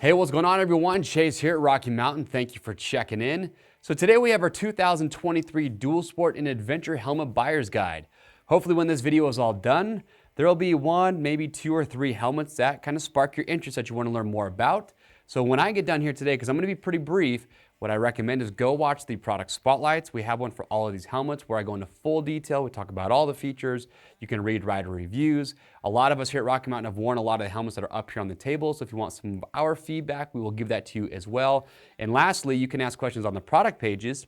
Hey, what's going on everyone? Chase here at Rocky Mountain. Thank you for checking in. So today we have our 2023 Dual Sport and Adventure Helmet Buyer's Guide. Hopefully when this video is all done, there will be one, maybe two or three helmets that kind of spark your interest that you want to learn more about. So when I get done here today, because I'm going to be pretty brief, what I recommend is go watch the product spotlights. We have one for all of these helmets where I go into full detail. We talk about all the features. You can read rider reviews. A lot of us here at Rocky Mountain have worn a lot of the helmets that are up here on the table. So if you want some of our feedback, we will give that to you as well. And lastly, you can ask questions on the product pages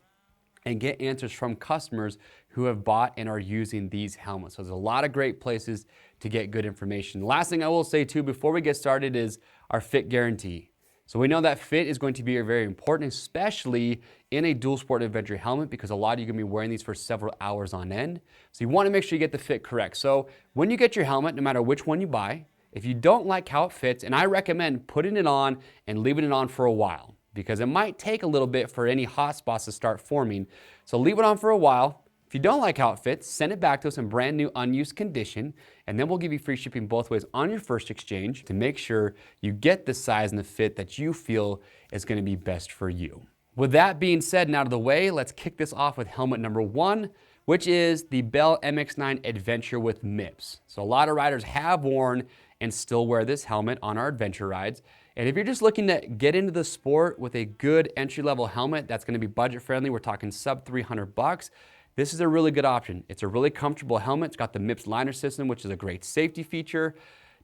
and get answers from customers who have bought and are using these helmets. So there's a lot of great places to get good information. The last thing I will say too before we get started is our fit guarantee. So we know that fit is going to be very important, especially in a dual sport adventure helmet, because a lot of you are going to be wearing these for several hours on end. So you want to make sure you get the fit correct. So when you get your helmet, no matter which one you buy, if you don't like how it fits, and I recommend putting it on and leaving it on for a while, because it might take a little bit for any hot spots to start forming. So leave it on for a while. If you don't like how it fits, send it back to us in brand new unused condition, and then we'll give you free shipping both ways on your first exchange to make sure you get the size and the fit that you feel is going to be best for you. With that being said and out of the way, let's kick this off with helmet number one, which is the Bell MX9 Adventure with MIPS. So a lot of riders have worn and still wear this helmet on our adventure rides. And if you're just looking to get into the sport with a good entry-level helmet that's going to be budget friendly, we're talking sub $300, this is a really good option. It's a really comfortable helmet. It's got the MIPS liner system, which is a great safety feature.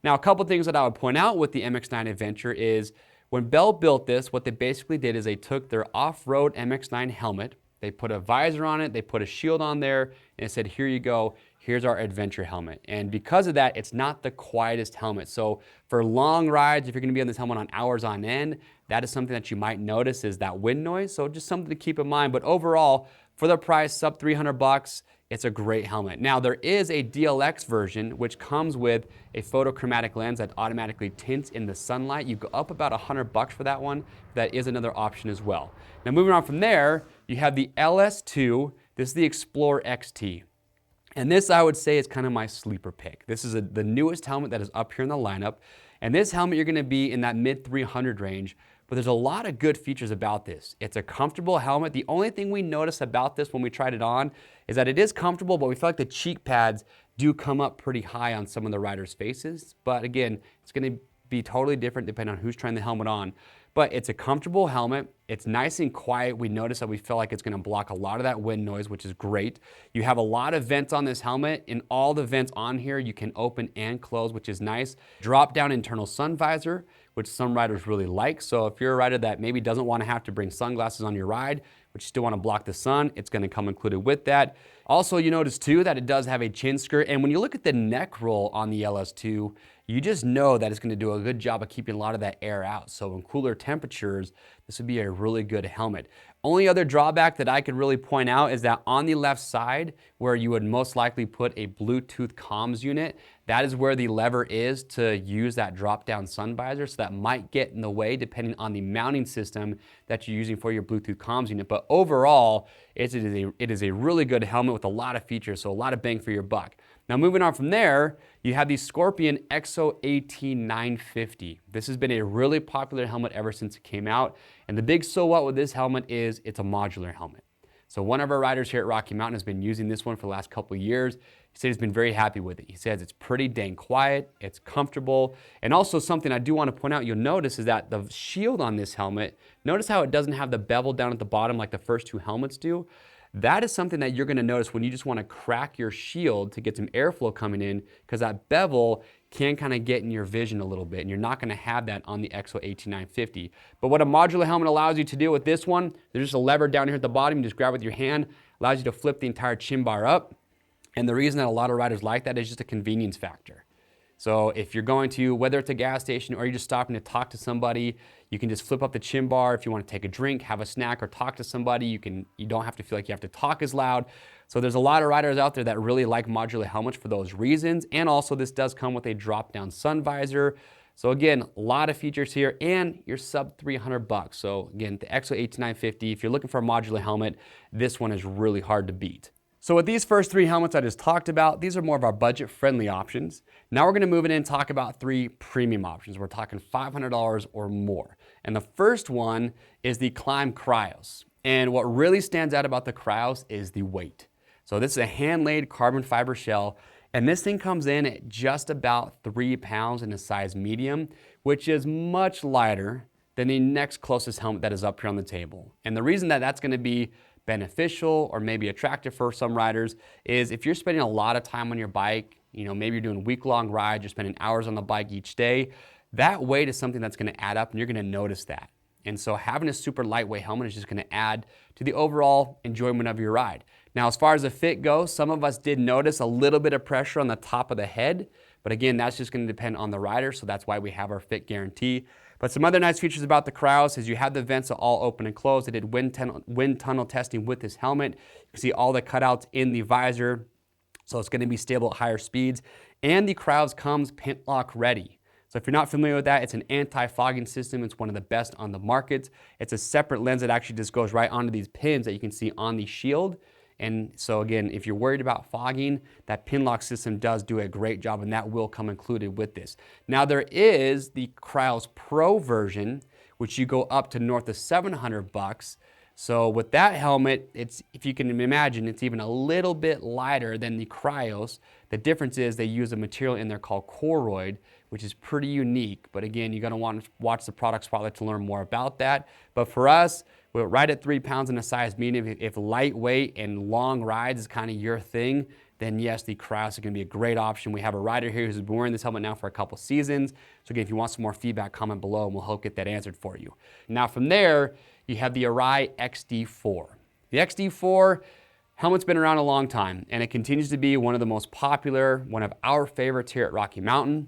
Now, a couple things that I would point out with the MX9 Adventure is when Bell built this, what they basically did is they took their off-road MX9 helmet, they put a visor on it, they put a shield on there, and it said, here you go, here's our adventure helmet. And because of that, it's not the quietest helmet. So for long rides, if you're gonna be on this helmet on hours on end, that is something that you might notice is that wind noise. So just something to keep in mind. But overall, for the price, sub $300, it's a great helmet. Now, there is a DLX version, which comes with a photochromatic lens that automatically tints in the sunlight. You go up about $100 for that one. That is another option as well. Now, moving on from there, you have the LS2. This is the Explorer XT. And this, I would say, is kind of my sleeper pick. This is the newest helmet that is up here in the lineup. And this helmet, you're gonna be in that mid 300 range. But there's a lot of good features about this. It's a comfortable helmet. The only thing we noticed about this when we tried it on is that it is comfortable, but we feel like the cheek pads do come up pretty high on some of the riders' faces. But again, it's gonna be totally different depending on who's trying the helmet on. But it's a comfortable helmet. It's nice and quiet. We notice that we feel like it's gonna block a lot of that wind noise, which is great. You have a lot of vents on this helmet. In all the vents on here, you can open and close, which is nice. Drop down internal sun visor, which some riders really like. So if you're a rider that maybe doesn't wanna have to bring sunglasses on your ride, but you still wanna block the sun, it's gonna come included with that. Also, you notice too that it does have a chin skirt. And when you look at the neck roll on the LS2, you just know that it's gonna do a good job of keeping a lot of that air out. So in cooler temperatures, this would be a really good helmet. Only other drawback that I could really point out is that on the left side, where you would most likely put a Bluetooth comms unit, that is where the lever is to use that drop-down sun visor. So that might get in the way depending on the mounting system that you're using for your Bluetooth comms unit. But overall, it is a really good helmet with a lot of features, so a lot of bang for your buck. Now moving on from there, you have the Scorpion XO AT950. This has been a really popular helmet ever since it came out. And the big so what with this helmet is it's a modular helmet. So one of our riders here at Rocky Mountain has been using this one for the last couple of years. He said he's been very happy with it. He says it's pretty dang quiet, it's comfortable. And also something I do want to point out, you'll notice is that the shield on this helmet, notice how it doesn't have the bevel down at the bottom like the first two helmets do. That is something that you're gonna notice when you just wanna crack your shield to get some airflow coming in, because that bevel can kind of get in your vision a little bit, and you're not gonna have that on the XO AT950. But what a modular helmet allows you to do with this one, there's just a lever down here at the bottom, you just grab with your hand, allows you to flip the entire chin bar up. And the reason that a lot of riders like that is just a convenience factor. So if you're going to, whether it's a gas station or you're just stopping to talk to somebody, you can just flip up the chin bar. If you want to take a drink, have a snack, or talk to somebody, you don't have to feel like you have to talk as loud. So there's a lot of riders out there that really like modular helmets for those reasons. And also this does come with a drop-down sun visor. So again, a lot of features here, and you're sub $300. So again, the XO AT950, if you're looking for a modular helmet, this one is really hard to beat. So with these first three helmets I just talked about, these are more of our budget-friendly options. Now we're gonna move in and talk about three premium options. We're talking $500 or more. And the first one is the Klim Krios. And what really stands out about the Krios is the weight. So this is a hand-laid carbon fiber shell, and this thing comes in at just about 3 pounds in a size medium, which is much lighter than the next closest helmet that is up here on the table. And the reason that that's gonna be beneficial or maybe attractive for some riders is if you're spending a lot of time on your bike, maybe you're doing week-long rides, you're spending hours on the bike each day, that weight is something that's gonna add up and you're gonna notice that. And so having a super lightweight helmet is just gonna add to the overall enjoyment of your ride. Now, as far as the fit goes, some of us did notice a little bit of pressure on the top of the head, but again, that's just gonna depend on the rider, so that's why we have our fit guarantee. But some other nice features about the Krios is you have the vents all open and closed. They did wind tunnel testing with this helmet. You can see all the cutouts in the visor, so it's gonna be stable at higher speeds. And the Krios comes pin lock ready. So if you're not familiar with that, it's an anti-fogging system. It's one of the best on the market. It's a separate lens that actually just goes right onto these pins that you can see on the shield. And so again, if you're worried about fogging, that pin lock system does do a great job, and that will come included with this. Now there is the Krios Pro version, which you go up to north of $700. So with that helmet, if you can imagine, it's even a little bit lighter than the Krios. The difference is they use a material in there called Koroyd, which is pretty unique. But again, you're gonna want to watch the product spotlight to learn more about that. But for us, we're right at 3 pounds in a size medium. If lightweight and long rides is kind of your thing, then yes, the Krios are gonna be a great option. We have a rider here who's been wearing this helmet now for a couple seasons. So again, if you want some more feedback, comment below and we'll help get that answered for you. Now from there, you have the Arai XD4. The XD4 helmet's been around a long time and it continues to be one of the most popular, one of our favorites here at Rocky Mountain.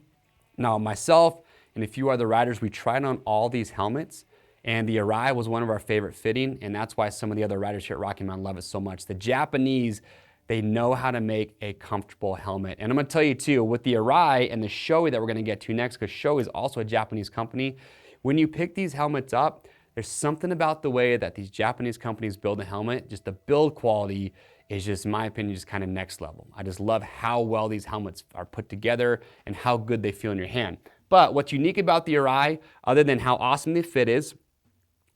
Now myself and a few other riders, we tried on all these helmets, and the Arai was one of our favorite fitting, and that's why some of the other riders here at Rocky Mountain love it so much. The Japanese, they know how to make a comfortable helmet. And I'm gonna tell you too, with the Arai and the Shoei that we're gonna get to next, because Shoei is also a Japanese company, when you pick these helmets up, there's something about the way that these Japanese companies build a helmet, just the build quality is just, in my opinion, just kind of next level. I just love how well these helmets are put together and how good they feel in your hand. But what's unique about the Arai, other than how awesome the fit is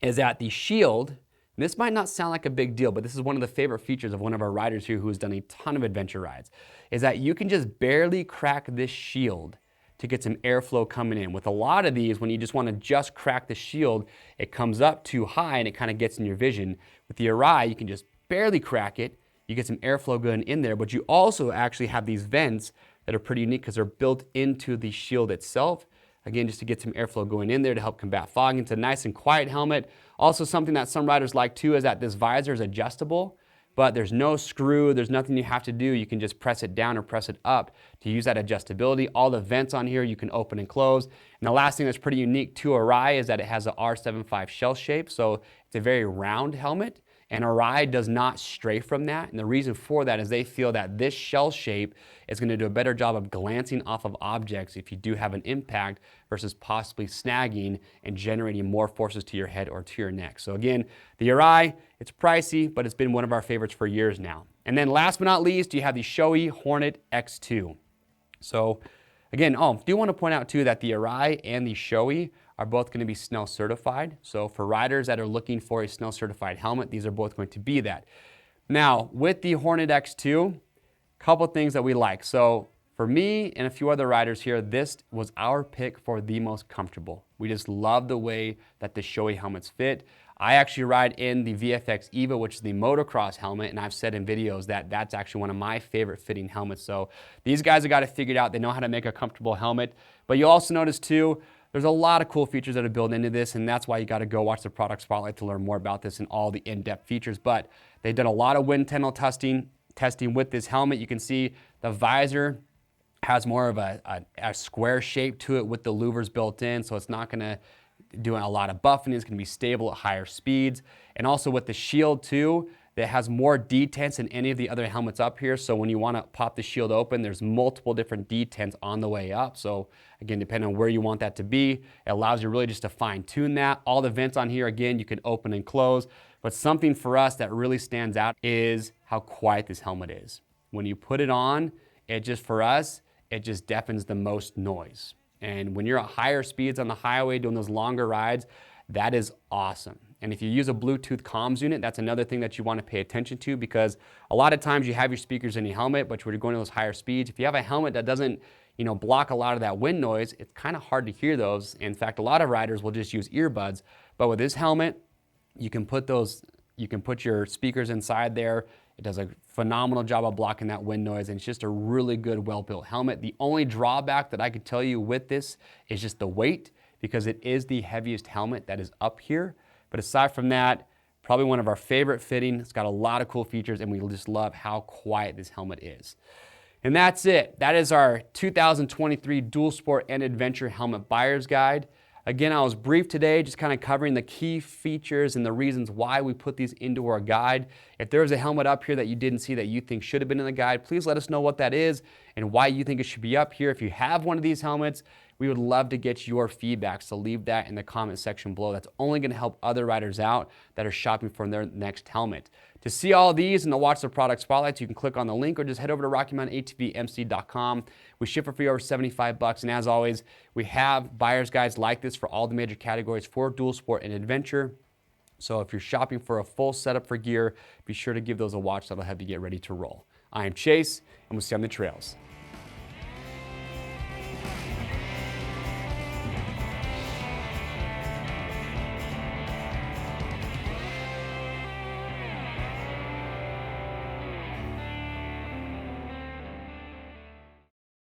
that the shield, and this might not sound like a big deal, but this is one of the favorite features of one of our riders here who has done a ton of adventure rides, is that you can just barely crack this shield to get some airflow coming in. With a lot of these, when you just want to just crack the shield, it comes up too high and it kind of gets in your vision. With the Arai, you can just barely crack it, you get some airflow going in there, but you also actually have these vents that are pretty unique because they're built into the shield itself. Again, just to get some airflow going in there to help combat fogging. It's a nice and quiet helmet. Also, something that some riders like too is that this visor is adjustable, but there's no screw, there's nothing you have to do. You can just press it down or press it up to use that adjustability. All the vents on here you can open and close. And the last thing that's pretty unique to Arai is that it has a R75 shell shape, so it's a very round helmet. And Arai does not stray from that. And the reason for that is they feel that this shell shape is going to do a better job of glancing off of objects if you do have an impact versus possibly snagging and generating more forces to your head or to your neck. So again, the Arai, it's pricey, but it's been one of our favorites for years now. And then last but not least, you have the Shoei Hornet X2. So again, do want to point out too that the Arai and the Shoei are both going to be Snell certified. So for riders that are looking for a Snell certified helmet, these are both going to be that. Now, with the Hornet X2, a couple things that we like. So for me and a few other riders here, this was our pick for the most comfortable. We just love the way that the Shoei helmets fit. I actually ride in the VFX EVA, which is the motocross helmet, and I've said in videos that that's actually one of my favorite fitting helmets. So these guys have got it figured out. They know how to make a comfortable helmet. But you also notice too, there's a lot of cool features that are built into this, and that's why you got to go watch the product spotlight to learn more about this and all the in-depth features. But they've done a lot of wind tunnel testing with this helmet. You can see the visor has more of a square shape to it with the louvers built in, so it's not going to do a lot of buffing. It's going to be stable at higher speeds. And also with the shield too, that has more detents than any of the other helmets up here. So when you want to pop the shield open, there's multiple different detents on the way up. So again, depending on where you want that to be, it allows you really just to fine tune that. All the vents on here, again, you can open and close. But something for us that really stands out is how quiet this helmet is. When you put it on, it just, for us, it just deafens the most noise. And when you're at higher speeds on the highway doing those longer rides, that is awesome. And if you use a Bluetooth comms unit, that's another thing that you want to pay attention to, because a lot of times you have your speakers in your helmet, but when you're going to those higher speeds, if you have a helmet that doesn't, block a lot of that wind noise, it's kind of hard to hear those. In fact, a lot of riders will just use earbuds, but with this helmet, you can put your speakers inside there. It does a phenomenal job of blocking that wind noise, and it's just a really good, well-built helmet. The only drawback that I could tell you with this is just the weight, because it is the heaviest helmet that is up here. But aside from that, probably one of our favorite fitting. It's got a lot of cool features, and we just love how quiet this helmet is. And that's it. That is our 2023 Dual Sport and Adventure Helmet Buyer's Guide. Again, I was brief today, just kind of covering the key features and the reasons why we put these into our guide. If there is a helmet up here that you didn't see that you think should have been in the guide, please let us know what that is and why you think it should be up here. If you have one of these helmets, we would love to get your feedback, so leave that in the comment section below. That's only going to help other riders out that are shopping for their next helmet. To see all of these and to watch the product spotlights, you can click on the link or just head over to RockyMountainATVMC.com. We ship for free over $75, and as always, we have buyer's guides like this for all the major categories for Dual Sport and Adventure. So if you're shopping for a full setup for gear, be sure to give those a watch. That'll help you get ready to roll. I am Chase, and we'll see you on the trails.